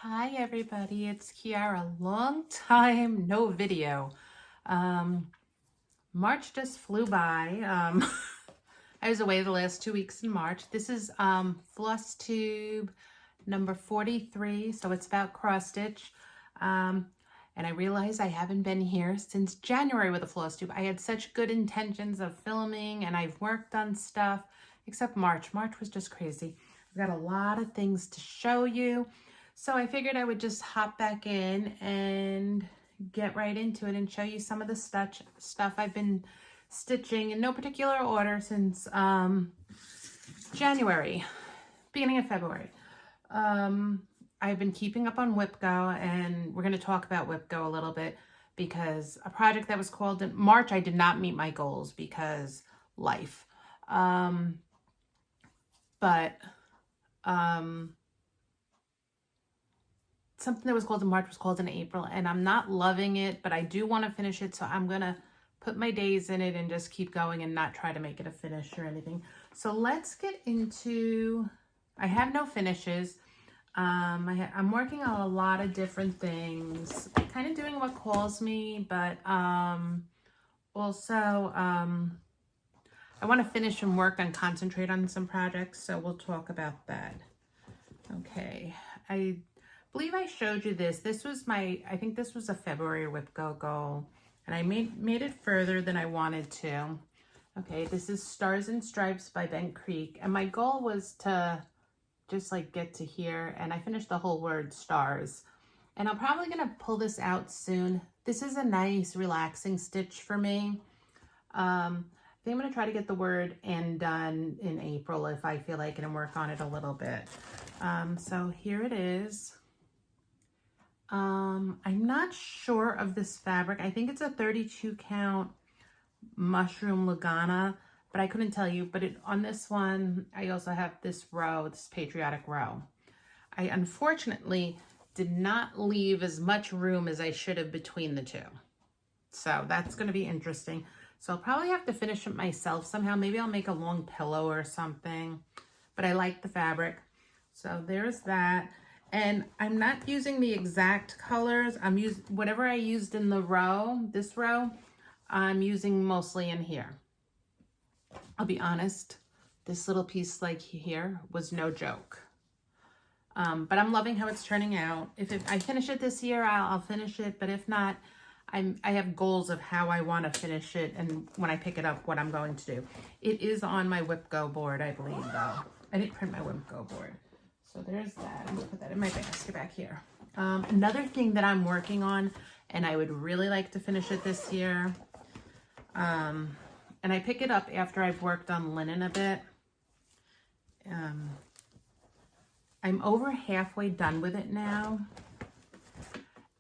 Hi everybody, it's Kiara. Long time no video. March just flew by. I was away the last 2 weeks in March. This is Flosstube number 43, so it's about cross stitch. And I realize I haven't been here since January with a Flosstube. I had such good intentions of filming and I've worked on stuff, except March. March was just crazy. I've got a lot of things to show you. So I figured I would just hop back in and get right into it and show you some of the stuff I've been stitching in no particular order since January, beginning of February. I've been keeping up on WIPGO, and we're going to talk about WIPGO a little bit because a project that was called in March, I did not meet my goals because life. Something that was called in March was called in April, and I'm not loving it, but I do want to finish it, so I'm going to put my days in it and just keep going and not try to make it a finish or anything. So let's get into, I have no finishes. I'm working on a lot of different things, kind of doing what calls me, but also I want to finish and work and concentrate on some projects, so we'll talk about that. Okay, I believe I showed you this. This was I think this was a February WIPGO goal, and I made it further than I wanted to. Okay, this is Stars and Stripes by Bent Creek, and my goal was to just like get to here, and I finished the whole word stars. And I'm probably gonna pull this out soon. This is a nice relaxing stitch for me. I think I'm gonna try to get the word "and" done in April if I feel like it and work on it a little bit. So here it is. I'm not sure of this fabric. I think it's a 32 count mushroom Lagana, but I couldn't tell you. But on this one, I also have this row, this patriotic row. I unfortunately did not leave as much room as I should have between the two. So that's going to be interesting. So I'll probably have to finish it myself somehow. Maybe I'll make a long pillow or something, but I like the fabric. So there's that. And I'm not using the exact colors. I'm using whatever I used in the row, this row, I'm using mostly in here. I'll be honest, this little piece like here was no joke. But I'm loving how it's turning out. If I finish it this year, I'll finish it. But if not, I have goals of how I want to finish it, and when I pick it up, what I'm going to do. It is on my WIPGO board, I believe, though. I didn't print my WIPGO board. So there's that. I'm going to put that in my basket back here. Another thing that I'm working on, and I would really like to finish it this year, and I pick it up after I've worked on linen a bit. I'm over halfway done with it now.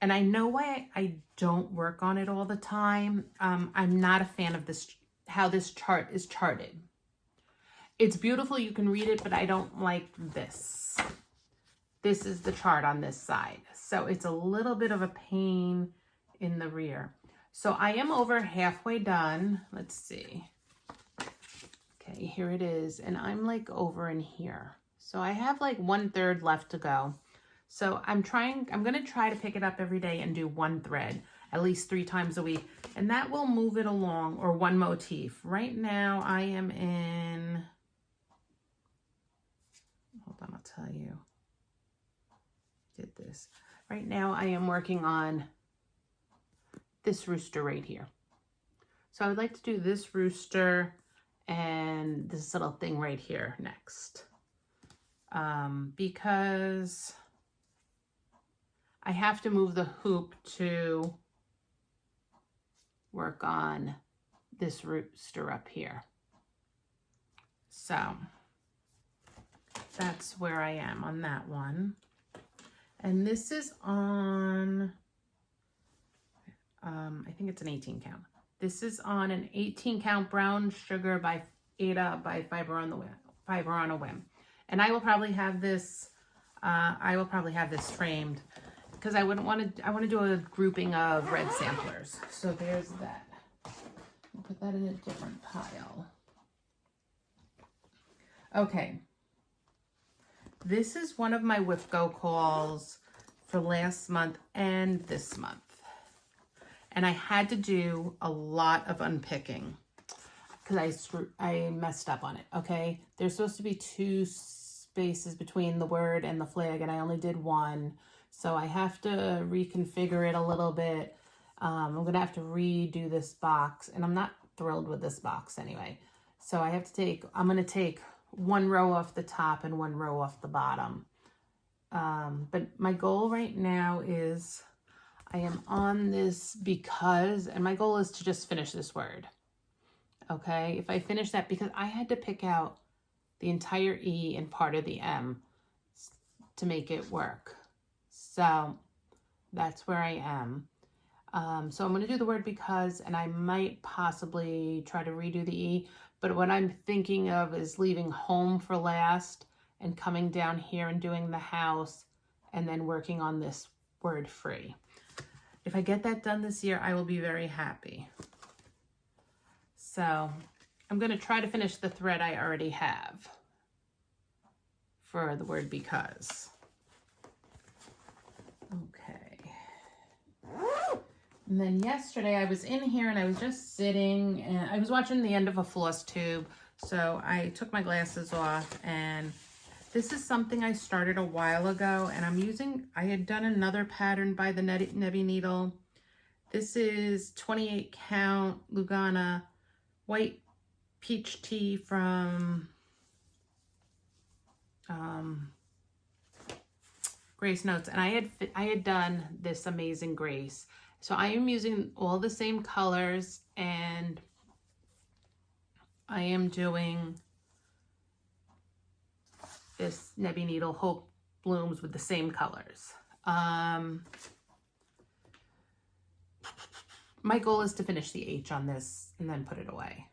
And I know why I don't work on it all the time. I'm not a fan of this, how this chart is charted. It's beautiful, you can read it, but I don't like this. This is the chart on this side. So it's a little bit of a pain in the rear. So I am over halfway done. Let's see. Okay, here it is. And I'm like over in here. So I have like 1/3 left to go. So I'm going to try to pick it up every day and do one thread at least 3 times a week. And that will move it along, or one motif. Right now I am in, hold on, I'll tell you. Did this. Right now I am working on this rooster right here. So I would like to do this rooster and this little thing right here next. Because I have to move the hoop to work on this rooster up here. So that's where I am on that one. And this is on, I think it's an 18 count. This is on an 18 count brown sugar by Ada by Fiber on a Whim. And I will probably have this, framed because I want to do a grouping of red samplers. So there's that. I'll put that in a different pile. Okay. This is one of my WIPGO calls for last month and this month. And I had to do a lot of unpicking because I messed up on it, okay? There's supposed to be 2 spaces between the word and the flag, and I only did 1. So I have to reconfigure it a little bit. I'm going to have to redo this box, and I'm not thrilled with this box anyway. So I'm going to take 1 row off the top and 1 row off the bottom. But my goal right now is I am on this because, and my goal is to just finish this word. Okay, if I finish that, because I had to pick out the entire E and part of the M to make it work. So that's where I am. So I'm going to do the word because, and I might possibly try to redo the E, but what I'm thinking of is leaving home for last and coming down here and doing the house and then working on this word free. If I get that done this year, I will be very happy. So I'm going to try to finish the thread I already have for the word because. Okay. And then yesterday I was in here and I was just sitting and I was watching the end of a Flosstube. So I took my glasses off, and this is something I started a while ago, and I had done another pattern by the Nebby needle. This is 28 count Lugana white peach tea from Grace Notes, and I had done this Amazing Grace. So I am using all the same colors, and I am doing this Nebby Needle Hope Blooms with the same colors. My goal is to finish the H on this and then put it away.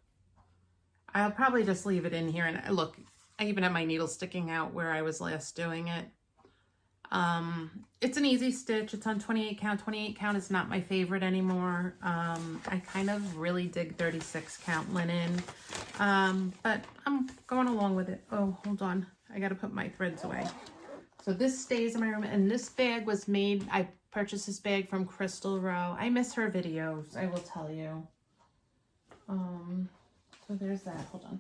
I'll probably just leave it in here, and look, I even have my needle sticking out where I was last doing it. It's an easy stitch. It's on 28 count. 28 count is not my favorite anymore. I kind of really dig 36 count linen. But I'm going along with it. Oh, hold on. I got to put my threads away. So this stays in my room, and this bag was made, I purchased this bag from Crystal Row. I miss her videos, I will tell you. So there's that. Hold on.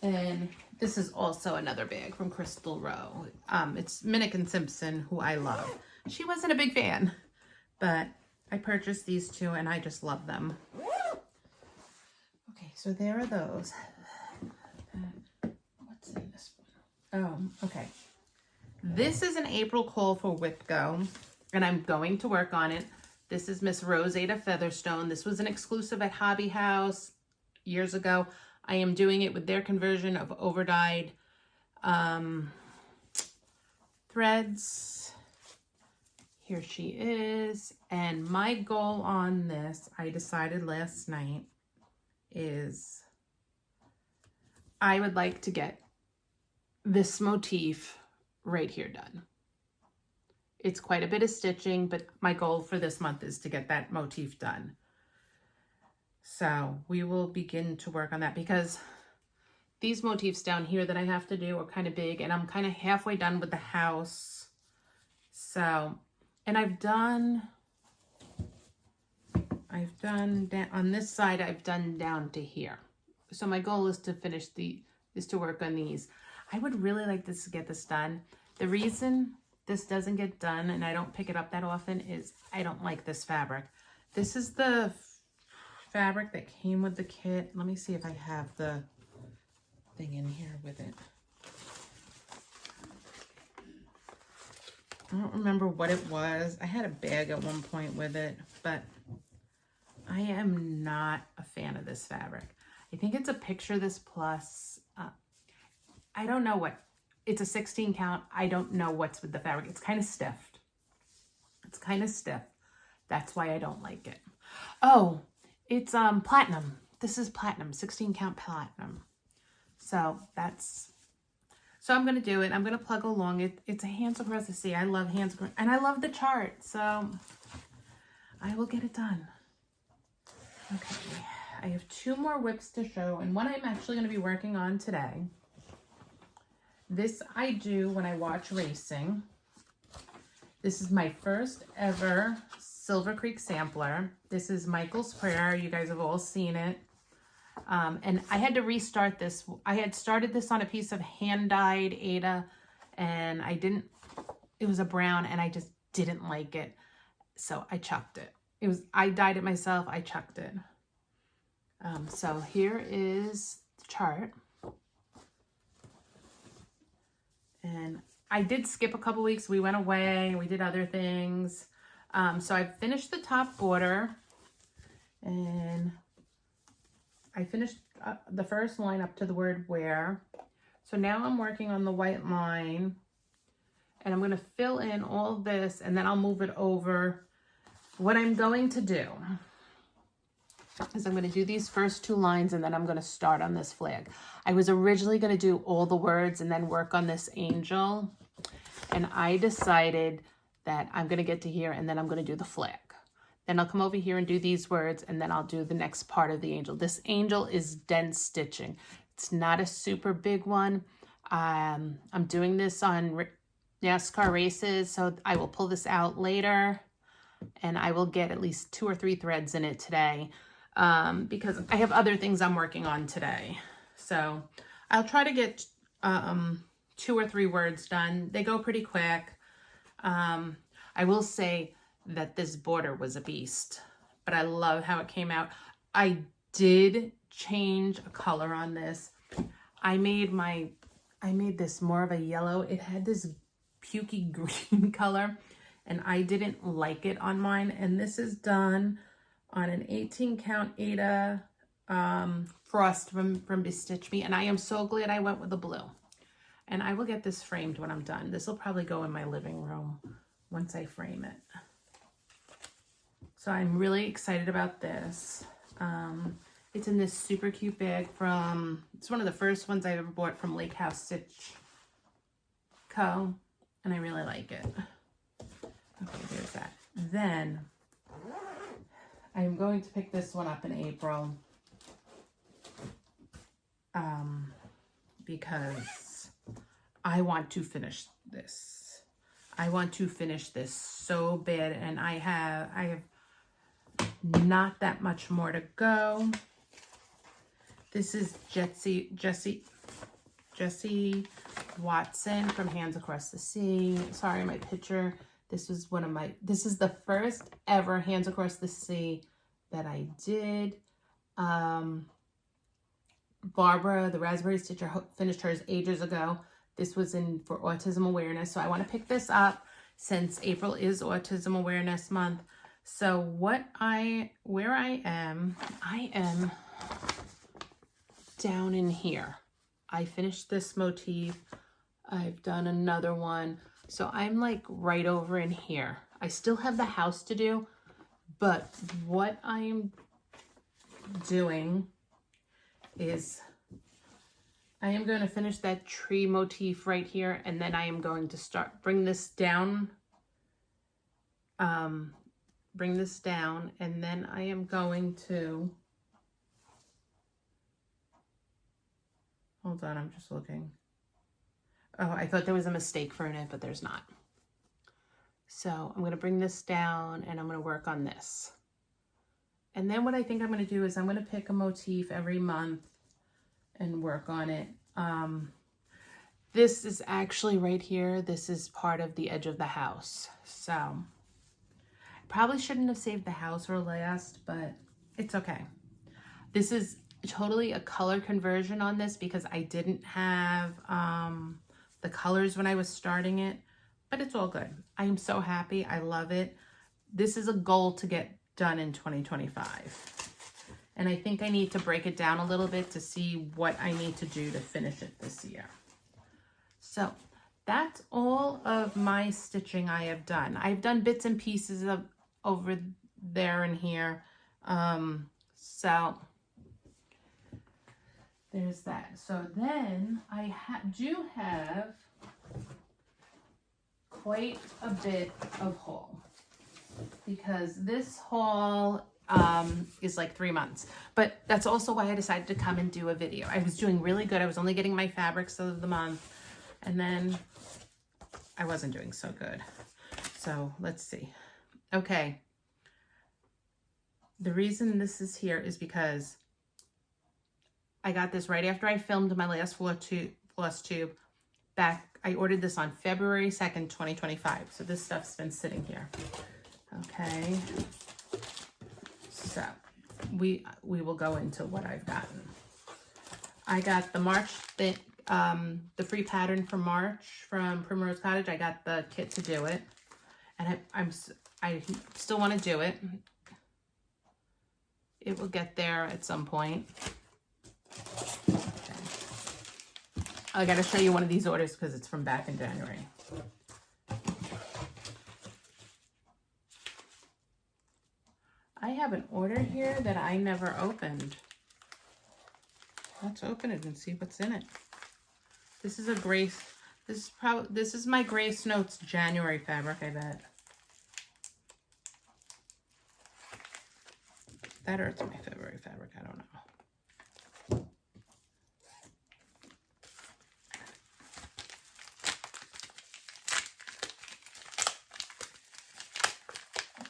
And this is also another bag from Crystal Row. It's Minnick and Simpson, who I love. She wasn't a big fan, but I purchased these 2 and I just love them. Okay, so there are those. What's in this one? Oh, okay. This is an April call for Whipco, and I'm going to work on it. This is Miss Rosetta Featherstone. This was an exclusive at Hobby House years ago. I am doing it with their conversion of overdyed threads. Here she is. And my goal on this, I decided last night, is I would like to get this motif right here done. It's quite a bit of stitching, but my goal for this month is to get that motif done. So we will begin to work on that, because these motifs down here that I have to do are kind of big, and I'm kind of halfway done with the house. So, and I've done on this side, I've done down to here. So my goal is to finish to work on these. I would really like to get this done. The reason this doesn't get done and I don't pick it up that often is I don't like this fabric. This is the fabric that came with the kit. Let me see if I have the thing in here with it. I don't remember what it was. I had a bag at one point with it, but I am not a fan of this fabric. I think it's a Picture This Plus. I don't know what. It's a 16 count. I don't know what's with the fabric. It's kind of stiff. It's kind of stiff. That's why I don't like it. Oh, it's platinum. This is platinum, 16 count platinum. So I'm going to do it. I'm going to plug along. It's a hands across the sea. I love hands, and I love the chart. So I will get it done. Okay. I have 2 more whips to show, and one I'm actually going to be working on today. This I do when I watch racing. This is my first ever Silver Creek sampler. This is Michael's Prayer. You guys have all seen it. And I had to restart this. I had started this on a piece of hand-dyed Ada, and it was a brown, and I just didn't like it. So I chucked it. I dyed it myself. I chucked it. So here is the chart. And I did skip a couple weeks. We went away. We did other things. So I finished the top border. And I finished the first line up to the word where. So now I'm working on the white line. And I'm going to fill in all this. And then I'll move it over. What I'm going to do is I'm going to do these first two lines, and then I'm going to start on this flag. I was originally going to do all the words and then work on this angel, and I decided that I'm going to get to here and then I'm going to do the flag. Then I'll come over here and do these words, and then I'll do the next part of the angel. This angel is dense stitching. It's not a super big one. I'm doing this on NASCAR races, so I will pull this out later, and I will get at least 2 or 3 threads in it today. Because I have other things I'm working on today. So I'll try to get 2 or 3 words done. They go pretty quick. I will say that this border was a beast, but I love how it came out. I did change a color on this. I made this more of a yellow. It had this pukey green color, and I didn't like it on mine. And this is done on an 18 count Ada frost from Bestitch Me, and I am so glad I went with the blue. And I will get this framed when I'm done. This will probably go in my living room once I frame it. So I'm really excited about this. It's in this super cute bag it's one of the first ones I ever bought from Lake House Stitch Co. And I really like it. Okay, there's that. Then I'm going to pick this one up in April because I want to finish this. I want to finish this so bad, and I have not that much more to go. This is Jessie Watson from Hands Across the Sea. Sorry, my picture. This is the first ever Hands Across the Sea that I did. Barbara, the Raspberry Stitcher, finished hers ages ago. This was for autism awareness. So I want to pick this up since April is Autism Awareness Month. So where I am down in here. I finished this motif. I've done another one. So I'm like right over in here. I still have the house to do, but what I'm doing is I am going to finish that tree motif right here, and then I am going to bring this down, and then I am going to, hold on, I'm just looking. Oh, I thought there was a mistake for it, but there's not. So I'm going to bring this down, and I'm going to work on this. And then what I think I'm going to do is I'm going to pick a motif every month and work on it. This is actually right here. This is part of the edge of the house. So I probably shouldn't have saved the house for last, but it's okay. This is totally a color conversion on this because I didn't have the colors when I was starting it, but it's all good. I am so happy. I love it. This is a goal to get done in 2025. And I think I need to break it down a little bit to see what I need to do to finish it this year. So that's all of my stitching I have done. I've done bits and pieces of over there and here. So there's that. So then I do have quite a bit of haul because this haul is like 3 months, but that's also why I decided to come and do a video. I was doing really good. I was only getting my fabrics of the month, and then I wasn't doing so good. So let's see. Okay. The reason this is here is because I got this right after I filmed my last Flosstube. I ordered this on February 2nd, 2025. So this stuff's been sitting here. Okay. So we will go into what I've gotten. I got the March the free pattern for March from Primrose Cottage. I got the kit to do it, and I still want to do it. It will get there at some point. Okay. I got to show you one of these orders because it's from back in January. I have an order here that I never opened. Let's open it and see what's in it. This is a Grace. This is my Grace Notes January fabric, I bet. That or it's my February fabric, I don't know.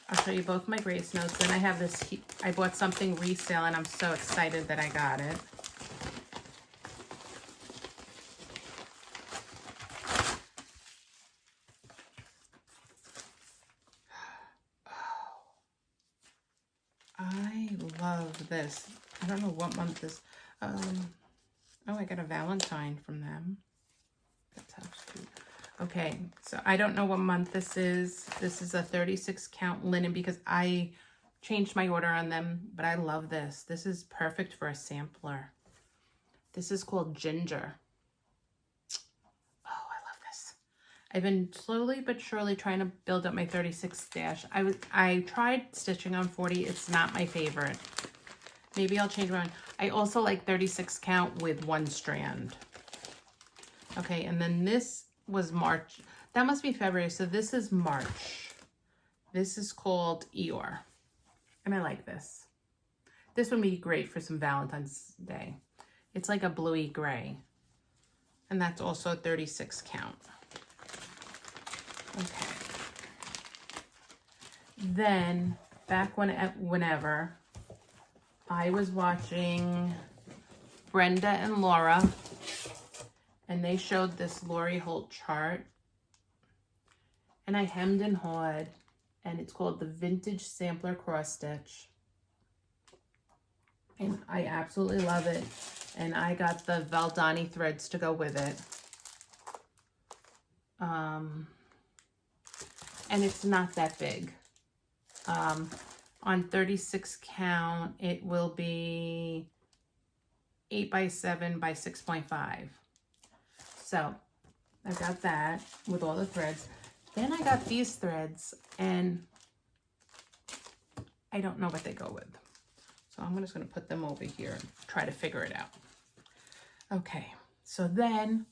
I'll show you both my Grace Notes. Then I have this, I bought something resale and I'm so excited that I got it. I love this. I don't know what month this. Oh, I got a Valentine from them. That's how cute. Okay, so I don't know what month this is. This is a 36 count linen because I changed my order on them, but I love this. This is perfect for a sampler. This is called Ginger. Oh, I love this. I've been slowly but surely trying to build up my 36 stash. I tried stitching on 40. It's not my favorite. Maybe I'll change mine. I also like 36 count with one strand. Okay, and then this was March. That must be February, so this is March. This is called Eeyore, and I like this. This would be great for some Valentine's Day. It's like a bluey gray, and that's also 36 count. Okay. Then, back whenever, I was watching Brenda and Laura, and they showed this Lori Holt chart, and I hemmed and hawed, and it's called the Vintage Sampler Cross Stitch, and I absolutely love it, and I got the Valdani threads to go with it, and it's not that big. On 36 count, it will be 8 by 7 by 6.5. So I got that with all the threads. Then I got these threads, and I don't know what they go with. So I'm just going to put them over here and try to figure it out. Okay, so then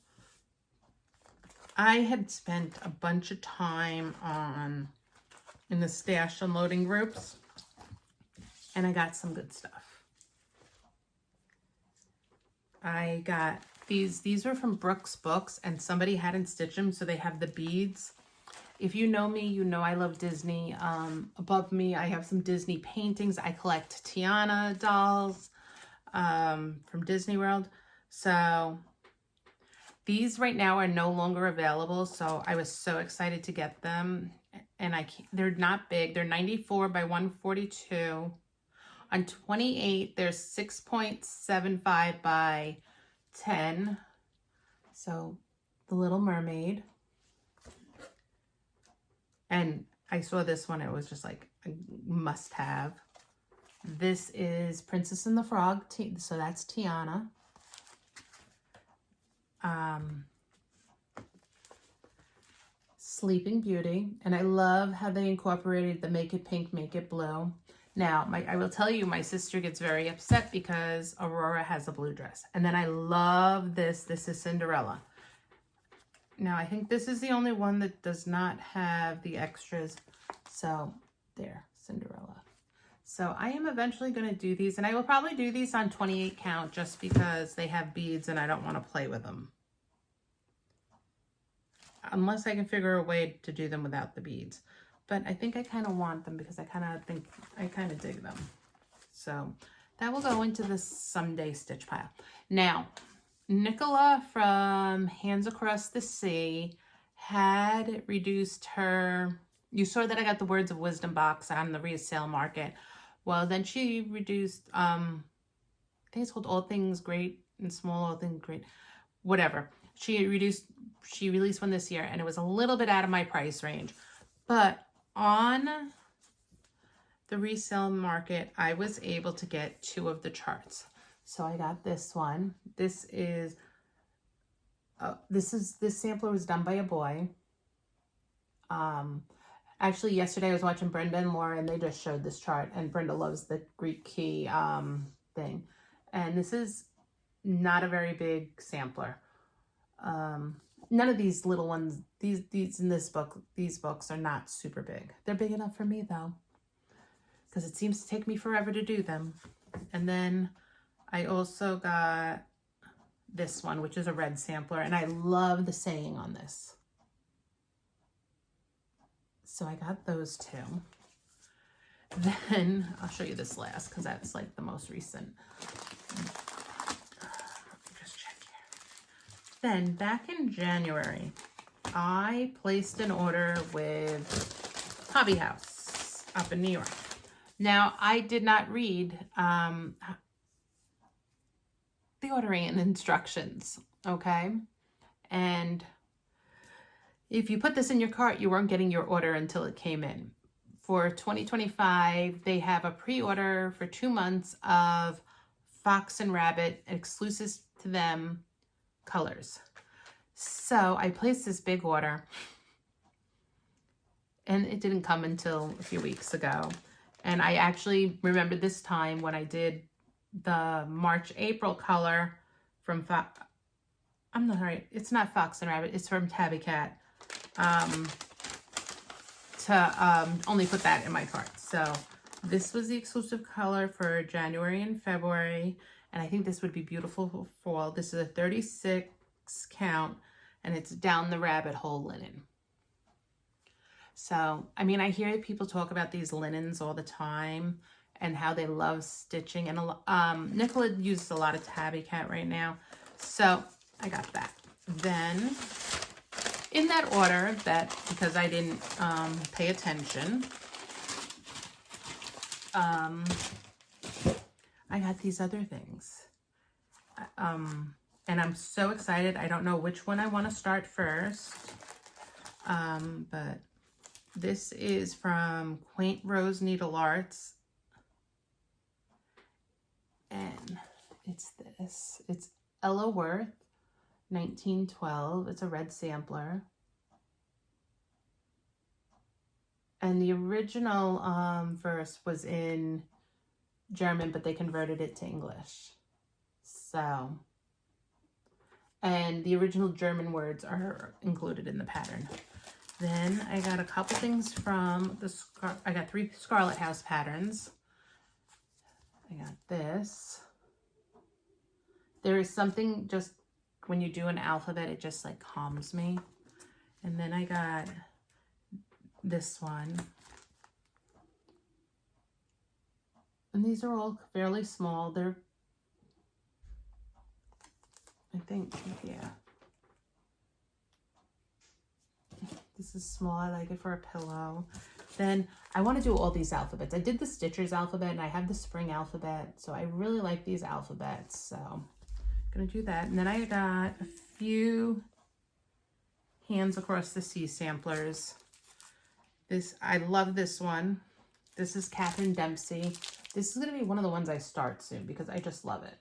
I had spent a bunch of time in the stash unloading groups, and I got some good stuff. I got these were from Brooks Books, and somebody hadn't stitched them, so they have the beads. If you know me, you know I love Disney. Above me, I have some Disney paintings. I collect Tiana dolls from Disney World. So these right now are no longer available, so I was so excited to get them. And they're not big. They're 94 by 142. On 28, they're 6.75 by 10. So the Little Mermaid. And I saw this one. It was just like a must have. This is Princess and the Frog. So that's Tiana. Sleeping Beauty. And I love how they incorporated the Make It Pink, Make It Blue. Now, I will tell you, my sister gets very upset because Aurora has a blue dress. And then I love this. This is Cinderella. Now, I think this is the only one that does not have the extras. So, there, Cinderella. So, I am eventually going to do these. And I will probably do these on 28 count just because they have beads and I don't want to play with them. unless I can figure a way to do them without the beads. But I think I kind of want them because I kind of dig them. So that will go into the someday stitch pile. Now, Nicola from Hands Across the Sea had reduced her, you saw that I got the Words of Wisdom box on the resale market. Well, then she reduced, I think it's called All Things Great and Small, All Things Great, whatever. She released one this year, and it was a little bit out of my price range. But on the resale market, I was able to get 2 of the charts. So I got this one. This sampler was done by a boy. Actually, yesterday I was watching Brenda and Laura, and they just showed this chart, and Brenda loves the Greek key thing. And this is not a very big sampler. None of these little ones, these in this book, these books are not super big. They're big enough for me though, because it seems to take me forever to do them. And then I also got this one, which is a red sampler, and I love the saying on this. So I got those 2. Then I'll show you this last because that's like the most recent. Just check here. Then back in January, I placed an order with Hobby House up in New York. Now, I did not read the ordering and instructions, okay? And if you put this in your cart, you weren't getting your order until it came in. For 2025, they have a pre-order for 2 months of Fox and Rabbit, exclusive to them colors. So I placed this big order, and it didn't come until a few weeks ago. And I actually remember this time when I did the March-April color from Fox. I'm not right. It's not Fox and Rabbit. It's from Tabby Cat. To only put that in my cart. So this was the exclusive color for January and February. And I think this would be beautiful for fall. This is a 36 count, and it's down the rabbit hole linen. So, I mean, I hear people talk about these linens all the time and how they love stitching. And Nicola uses a lot of Tabby Cat right now. So I got that. Then in that order, that because I didn't pay attention, I got these other things. And I'm so excited. I don't know which one I want to start first. But this is from Quaint Rose Needle Arts. And it's this. It's Ella Worth, 1912. It's a red sampler. And the original verse was in German, but they converted it to English. So, and the original German words are included in the pattern. Then I got a couple things from I got 3 Scarlet House patterns. I got this. There is something just when you do an alphabet, it just like calms me. And then I got this one. And these are all fairly small. They're, I think, yeah. This is small. I like it for a pillow. Then I want to do all these alphabets. I did the Stitchers alphabet and I have the spring alphabet. So I really like these alphabets. So I'm going to do that. And then I got a few Hands Across the Sea samplers. I love this one. This is Catherine Dempsey. This is going to be one of the ones I start soon because I just love it.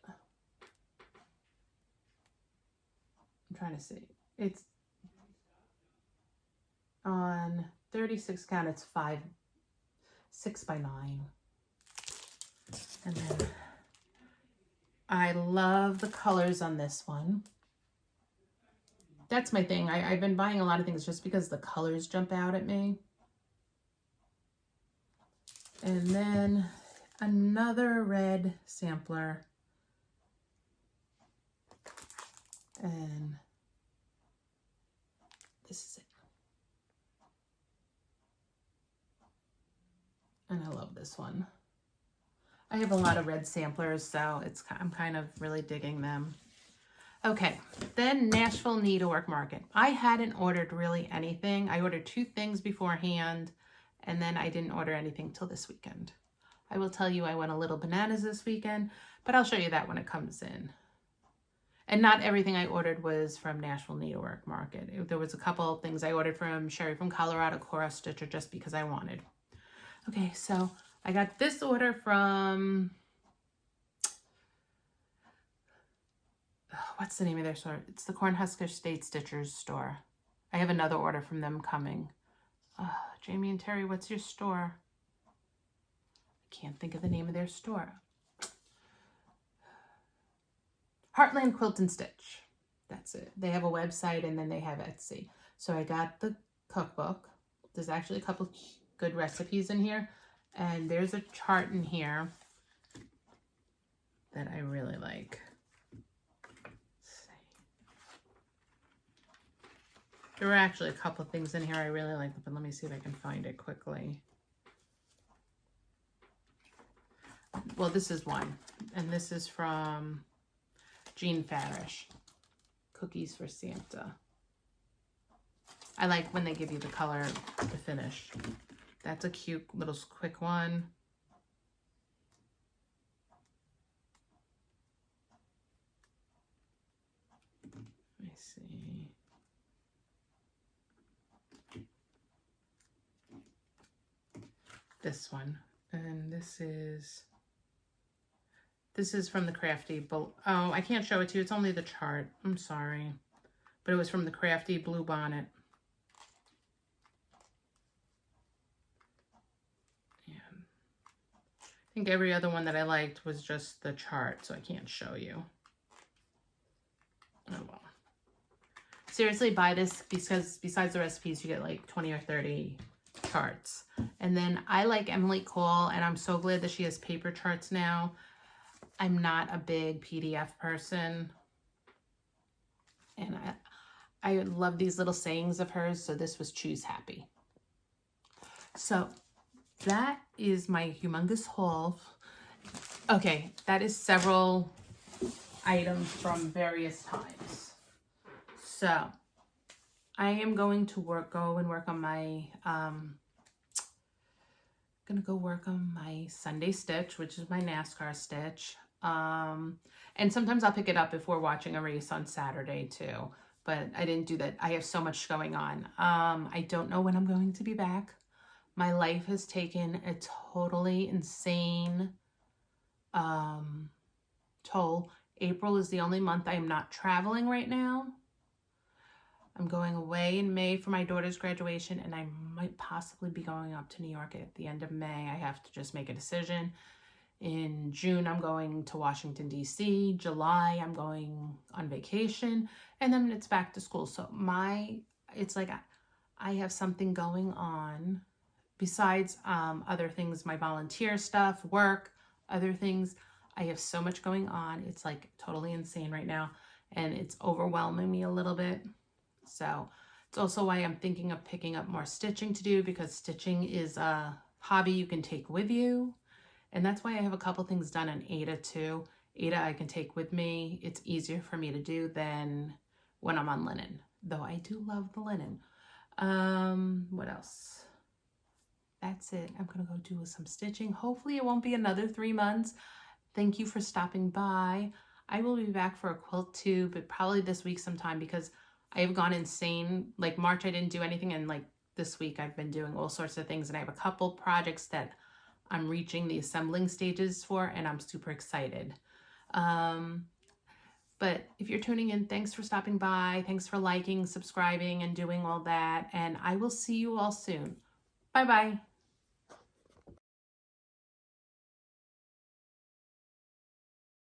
I'm trying to see. It's on 36 count. It's 6 by 9. And then I love the colors on this one. That's my thing. I've been buying a lot of things just because the colors jump out at me. And then another red sampler. And this is this one. I have a lot of red samplers, so I'm kind of really digging them. Okay, then Nashville Needlework Market. I hadn't ordered really anything. I ordered 2 things beforehand, and then I didn't order anything till this weekend. I will tell you I went a little bananas this weekend, but I'll show you that when it comes in. And not everything I ordered was from Nashville Needlework Market. There was a couple of things I ordered from Sherry from Colorado, Cora Stitcher, just because I wanted. Okay, so I got this order from... what's the name of their store? It's the Cornhusker State Stitchers store. I have another order from them coming. Jamie and Terry, what's your store? I can't think of the name of their store. Heartland Quilt and Stitch. That's it. They have a website and then they have Etsy. So I got the cookbook. There's actually a couple good recipes in here. And there's a chart in here that I really like. There were actually a couple of things in here I really like, but let me see if I can find it quickly. Well, this is one, and this is from Jean Farish, Cookies for Santa. I like when they give you the color to finish. That's a cute little quick one. Let me see. This one, and this is from the Crafty, oh, I can't show it to you, it's only the chart, I'm sorry, but it was from the Crafty Blue Bonnet. And I think every other one that I liked was just the chart, so I can't show you. Oh well. Seriously, buy this because besides the recipes, you get like 20 or 30 charts. And then I like Emily Cole, and I'm so glad that she has paper charts now. I'm not a big PDF person, and I love these little sayings of hers, so this was Choose Happy. So that is my humongous haul. Okay, that is several items from various times. So I am going to go and work on my Sunday stitch, which is my NASCAR stitch. And sometimes I'll pick it up if we're watching a race on Saturday too, but I didn't do that. I have so much going on. I don't know when I'm going to be back. My life has taken a totally insane toll. April is the only month I am not traveling right now. I'm going away in May for my daughter's graduation, and I might possibly be going up to New York at the end of May. I have to just make a decision. In June, I'm going to Washington, D.C. July, I'm going on vacation, and then it's back to school. So it's like I have something going on besides other things, my volunteer stuff, work, other things. I have so much going on. It's like totally insane right now, and it's overwhelming me a little bit. So it's also why I'm thinking of picking up more stitching to do, because stitching is a hobby you can take with you. And that's why I have a couple things done on Ada too. Ada I can take with me. It's easier for me to do than when I'm on linen, though I do love the linen. What else? That's it. I'm going to go do some stitching. Hopefully it won't be another 3 months. Thank you for stopping by. I will be back for a quilt too, but probably this week sometime, because I have gone insane. Like March, I didn't do anything. And like this week, I've been doing all sorts of things. And I have a couple projects that I'm reaching the assembling stages for, and I'm super excited. But if you're tuning in, thanks for stopping by. Thanks for liking, subscribing, and doing all that. And I will see you all soon. Bye-bye.